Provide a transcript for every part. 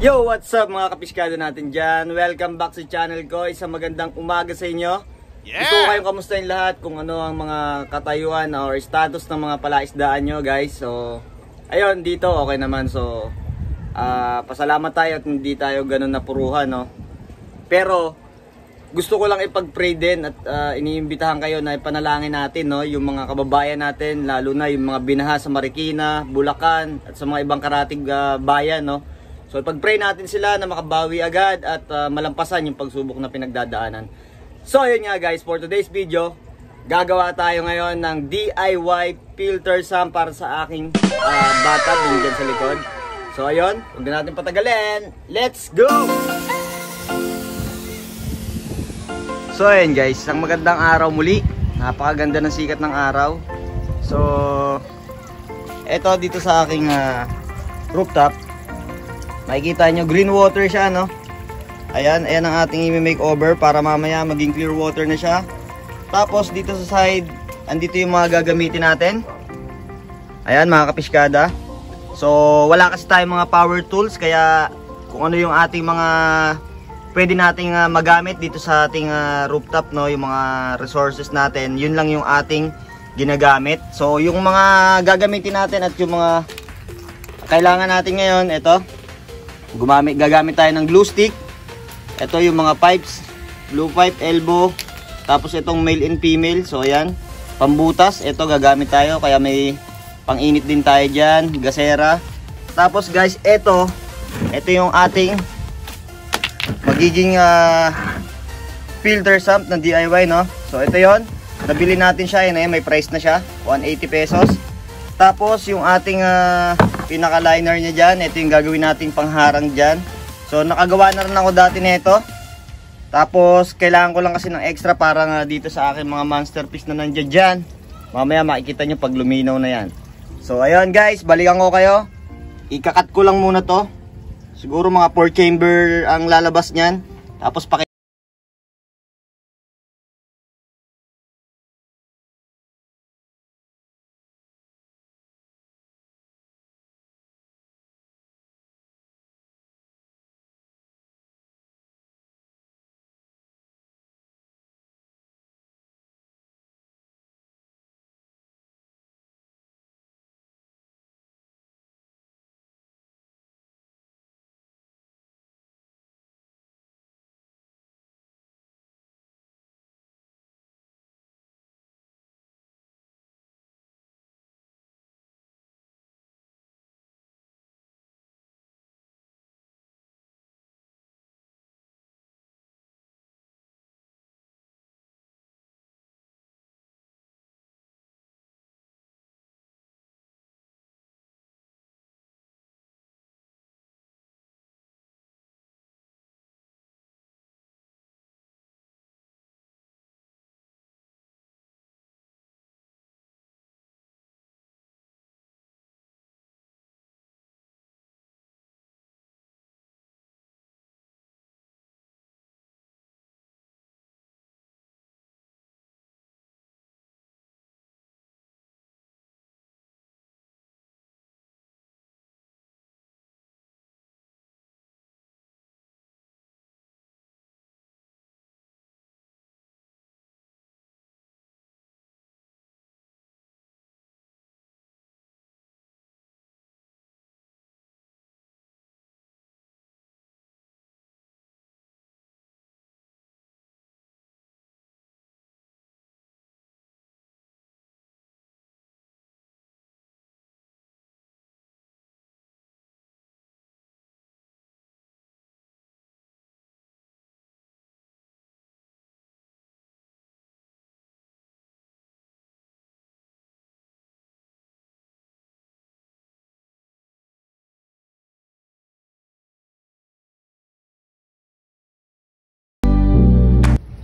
Yo, what's up mga kapiskado natin dyan? Welcome back sa channel ko. Isang magandang umaga sa inyo. Gusto ko kayong kamustahin lahat kung ano ang mga katayuan or status ng mga palaisdaan nyo, guys. So, ayun, dito okay naman. So, pasalamat tayo at hindi tayo ganun napuruhan, no? Pero, gusto ko lang ipag-pray din at iniimbitahan kayo na ipanalangin natin, no? Yung mga kababayan natin, lalo na yung mga binaha sa Marikina, Bulacan at sa mga ibang karatig bayan, no? So pag-pray natin sila na makabawi agad at malampasan yung pagsubok na pinagdadaanan. So yun nga guys, for today's video, gagawa tayo ngayon ng DIY filter sump para sa aking bathtub din dyan sa likod. So ayun, huwag na natin patagalin. Let's go! So ayun guys, isang magandang araw muli. Napakaganda ng sikat ng araw. So eto dito sa aking rooftop, makikita nyo green water siya, no? Ayan, ayan ang ating i-makeover para mamaya maging clear water na siya. Tapos dito sa side, andito yung mga gagamitin natin. Ayan mga kapiskada. So wala kasi tayong mga power tools, kaya kung ano yung ating mga pwede nating magamit dito sa ating rooftop, no, yung mga resources natin, yun lang yung ating ginagamit. So yung mga gagamitin natin at yung mga kailangan natin ngayon, ito, gagamit tayo ng glue stick. Ito yung mga pipes, blue pipe, elbow, tapos itong male and female. So ayan, pambutas, ito gagamit tayo, kaya may pang-init din tayo dyan, gasera. Tapos guys, ito yung ating magiging filter sump ng DIY, no? So ito yon, nabili natin siya, yun, may price na siya, 180 pesos. Tapos yung ating pinaka liner niya dyan, ito yung gagawin nating pangharang dyan. So nakagawa na rin ako dati nito. Tapos kailangan ko lang kasi ng extra para nga dito sa akin mga masterpiece na nandiyan dyan. Mamaya makikita nyo pag luminaw na yan. So ayun guys, balikan ko kayo. Ikakat ko lang muna to. Siguro mga 4 chamber ang lalabas nyan. Tapos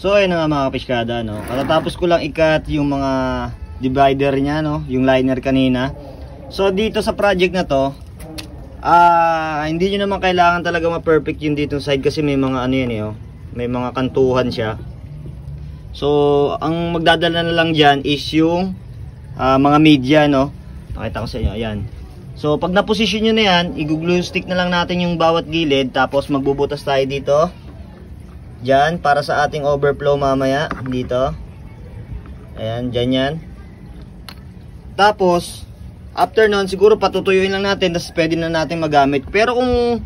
so ayun nga mga kapiskada, no? Katatapos ko lang ikat yung mga divider niya, no? Yung liner kanina. So dito sa project na to, hindi nyo naman kailangan talaga ma-perfect yung dito side kasi may mga ano yan, oh. May mga kantuhan siya. So ang magdadala na lang dyan is yung mga media, no? Nakita ko sa inyo, ayan. So pag na-position nyo na yan, i-glue stick na lang natin yung bawat gilid. Tapos magbubutas tayo dito. Diyan, para sa ating overflow mamaya. Dito. Ayan, dyan yan. Tapos, after nun, siguro patutuyuin lang natin. Tapos pwede na natin magamit. Pero kung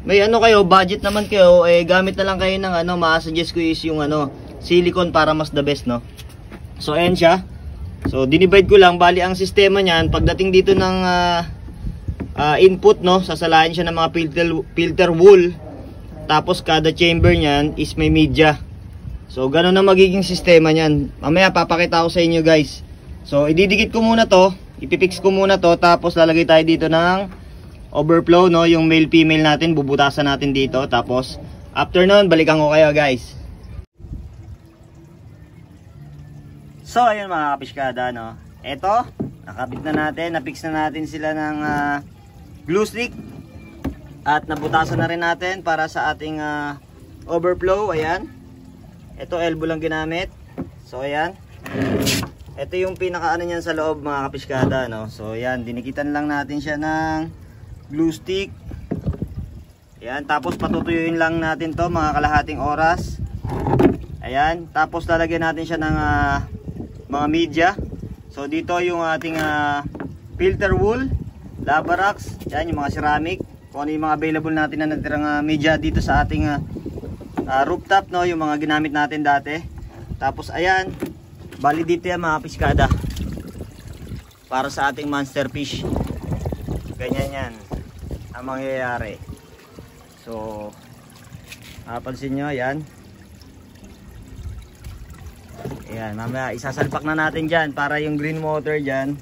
may ano kayo, budget naman kayo, gamit na lang kayo ng ma-suggest ko is yung silicone para mas the best, no? So ayan siya. So dinivide ko lang, bali ang sistema niyan, pagdating dito ng input, no, sasalain siya ng mga filter wool. Tapos kada chamber niyan is may media. So ganoon na magiging sistema niyan. Mamaya papakita ko sa inyo, guys. So ididikit ko muna to, ipipix ko muna to, tapos lalagay tayo dito ng overflow, no, yung male female natin, bubutasan natin dito. Tapos after nun, balikan ko kayo, guys. So ayun mga kapiskada, no, eto nakabit na natin, napix na natin sila ng glue stick. At nabutasan na rin natin para sa ating overflow. Ayan, ito elbow lang ginamit. So ayan, ito yung pinakaano niyan sa loob mga kapiskada, no. So ayan, dinikitan lang natin siya ng glue stick. Ayan, tapos patutuyuin lang natin to mga kalahating oras. Ayan, tapos lalagyan natin siya ng mga media. So dito yung ating filter wool, Lavarax, yan yung mga ceramic, kung ano yung mga available natin na natirang media dito sa ating rooftop, no, yung mga ginamit natin dati. Tapos ayan, bali dito yan mga piskada, para sa ating monster fish. Ganyan yan ang mangyayari. So napansin nyo, ayan. Ayan, mamaya isasalpak na natin dyan para yung green water dyan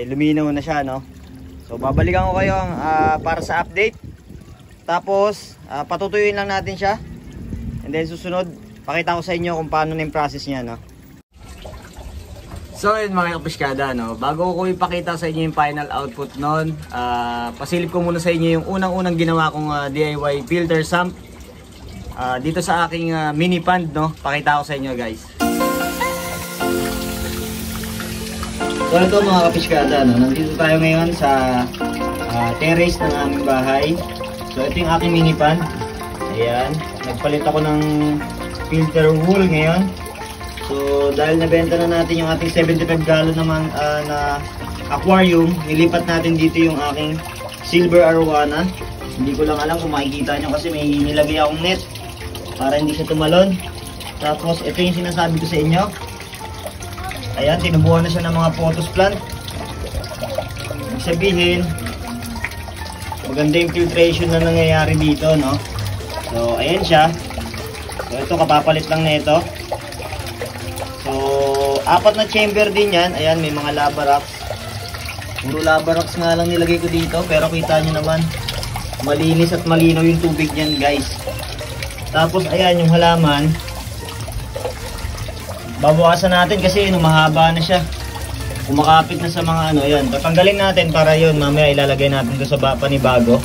luminaw na siya, no. So babalikan ko kayo para sa update. Tapos patutuyuin lang natin siya. And then susunod, pakita ko sa inyo kung paano na yung process niya, no. So yun mga kapiskada, no, bago ko ipakita sa inyo yung final output nun, pasilip ko muna sa inyo yung unang-unang ginawa kong DIY filter sump dito sa aking mini pond, no. Pakita ko sa inyo, guys. So ito mga kapiskada, no, nandito tayo ngayon sa terrace ng aming bahay. So ito yung aking mini pond. Ayan, nagpalit ako ng filter wool ngayon. So dahil nabenta na natin yung ating 75 gallon naman na aquarium, nilipat natin dito yung aking silver arowana. Hindi ko lang alam kung makikita nyo kasi may nilagay akong net para hindi siya tumalon. Tapos ito yung sinasabi ko sa inyo. Ayan, tinubuhan na siya ng mga pothos plant. Ibig sabihin, maganda yung filtration na nangyayari dito, no. So ayan siya. So ito, kapapalit lang na ito. So 4 na chamber din yan. Ayan, may mga Lavarax. Puro Lavarax nga lang nilagay ko dito, pero kita nyo naman, malinis at malinaw yung tubig niyan, guys. Tapos ayan yung halaman, babawasan natin kasi mahaba na siya, kumakapit na sa mga ayan, tatanggalin natin para yun mamaya ilalagay natin doon sa panibago.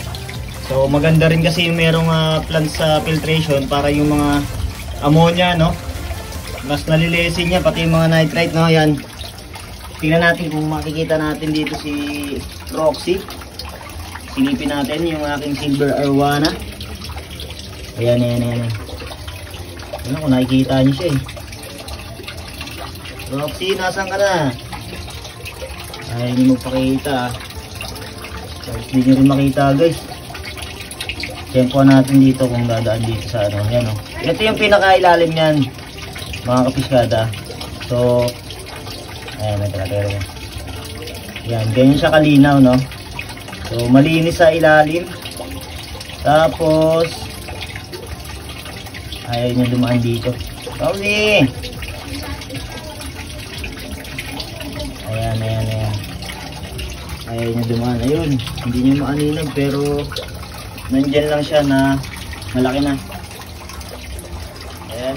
So maganda rin kasi yung merong plants sa filtration para yung mga ammonia, no, mas nalilisin niya, pati yung mga nitrite, no. Ayan, tingnan natin kung makikita natin dito si Roxy. Silipin natin yung aking silver arowana. Ayan. Ano, kung nakikita niyo siya Roxy, nasan ka na? Ayaw niyo magpakita. Tapos hindi niyo rin makita, guys. Tempo natin dito kung dadaan dito sa Yan, no. Ito yung pinakailalim yan mga kapiskada. So ayan, yan, ganyan siya kalinaw, no. So malinis sa ilalim. Tapos ayaw niya dumaan dito. Sorry. Ayan. Ayaw niya dumaan. Ayun, hindi niya maaninag pero nandyan lang siya na malaki na. Ayan.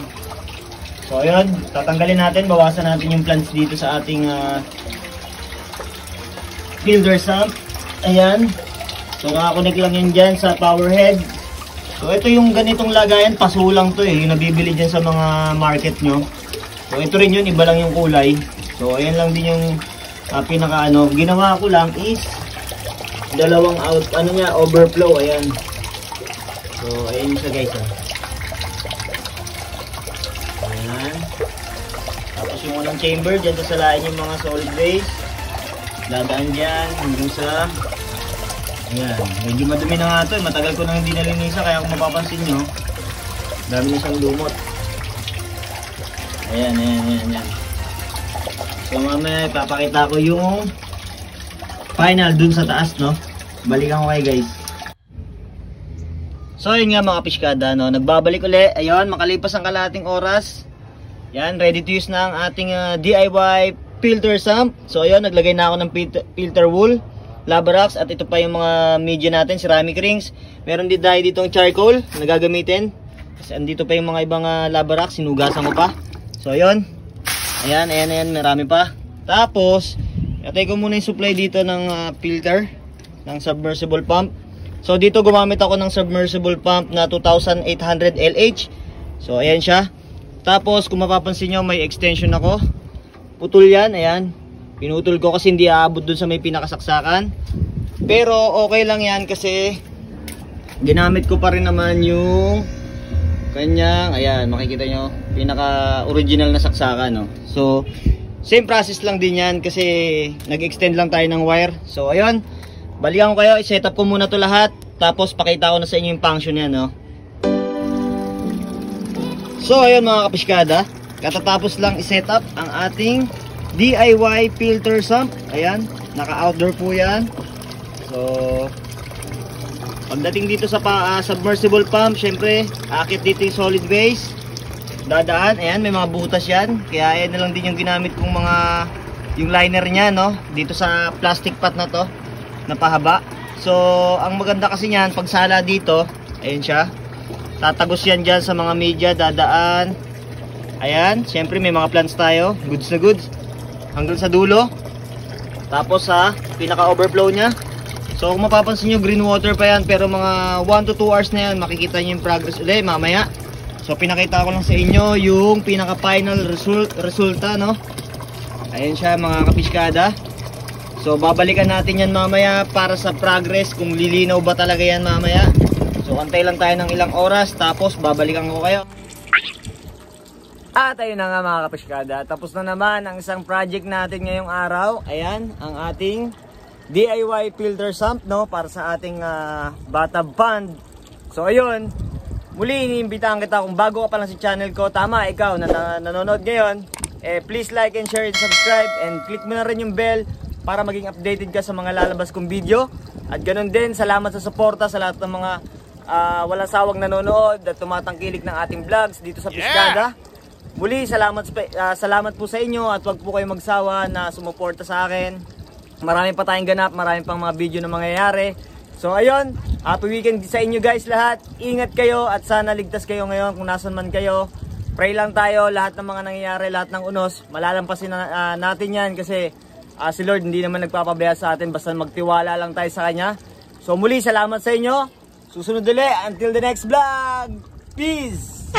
So ayun, tatanggalin natin, bawasan natin yung plants dito sa ating filter sump. Ayan. So nakakonect lang yan dyan sa power head. So ito yung ganitong lagayan, pasulang to yung nabibili dyan sa mga market nyo. So ito rin yun, iba lang yung kulay. So ayan lang din yung pinaka ginawa ko lang is dalawang out, ano niya, overflow, ayan. So, ayan siya guys, ha. Ayan. Tapos yung unang chamber, dyan sasalain yung mga solid waste. Dadaan dyan, hanggang sa, ayan. Medyo madumi na nga ito, matagal ko nang hindi nalinisan, kaya kung mapapansin nyo, dami na siyang lumot. Ayan, ayan. So mamaya ipapakita ko yung final dun sa taas, no? Balikan ko kayo guys. So yun nga mga piskada, no? Nagbabalik uli. Ayun, makalipas ang kalahating oras. Yan, ready to use na ang ating DIY filter sump. So ayun, naglagay na ako ng filter wool, Labrax, at ito pa yung mga media natin, ceramic rings. Meron din tayo ditong charcoal na gagamitin. Kasi andito pa yung mga ibang Labrax, sinugasan ko pa. So ayun. Ayan, marami pa. Tapos, atay ko muna yung supply dito ng filter ng submersible pump. So dito gumamit ako ng submersible pump na 2800 LH. So ayan siya. Tapos kung mapapansin nyo, may extension ako. Putol yan, ayan. Pinutol ko kasi hindi aabot dun sa may pinakasaksakan. Pero okay lang yan kasi ginamit ko pa rin naman yung kanyang, ayan, makikita nyo, pinaka original na saksakan, no? So same process lang din yan kasi nag-extend lang tayo ng wire. So ayun, balikan ko kayo, i-set up ko muna to lahat. Tapos pakita ko na sa inyo yung function yan, no? So ayun mga kapiskada, katatapos lang i-set up ang ating DIY filter sump. Ayan, naka-outdoor po yan. So pagdating dito sa submersible pump, syempre akit dito yung solid waste, dadaan, ayan, may mga butas yan. Kaya ayan na lang din yung ginamit kong mga, yung liner nya, no, dito sa plastic pot na to, na pahaba. So ang maganda kasi nyan, pag sala dito, ayan siya, tatagos yan dyan sa mga media, dadaan. Ayan, syempre may mga plants tayo, goods na goods, hanggang sa dulo. Tapos sa pinaka overflow nya. So kung mapapansin nyo, green water pa yan, pero mga 1 to 2 hours na yan, makikita nyo yung progress ulit mamaya. So pinakita ko lang sa inyo yung pinaka final resulta, no? Ayan siya mga kapiskada. So babalikan natin yan mamaya para sa progress, kung lilinaw ba talaga yan mamaya. So antay lang tayo ng ilang oras, tapos babalikan ko kayo. At ayun na nga mga kapiskada, tapos na naman ang isang project natin ngayong araw. Ayan, ang ating DIY filter sump, no, para sa ating bathtub pond. So ayun, muli iniimbitahan kita, kung bago ka pa lang sa channel ko, tama ikaw na nanonood ngayon, please like and share and subscribe, and click mo na rin yung bell para maging updated ka sa mga lalabas kong video. At ganun din, salamat sa suporta sa lahat ng mga walang sawang nanonood at tumatangkilik ng ating vlogs dito sa Piskada. Muli, salamat po sa inyo, at wag po kayong magsawa na sumuporta sa akin. Marami pa tayong ganap, marami pang mga video na mangyayari. So ayun, happy weekend sa inyo guys lahat. Ingat kayo at sana ligtas kayo ngayon kung nasan man kayo. Pray lang tayo, lahat ng mga nangyayari, lahat ng unos, malalampasin natin yan kasi si Lord hindi naman nagpapabaya sa atin, basta magtiwala lang tayo sa Kanya. So muli, salamat sa inyo. Susunod ulit, until the next vlog. Peace!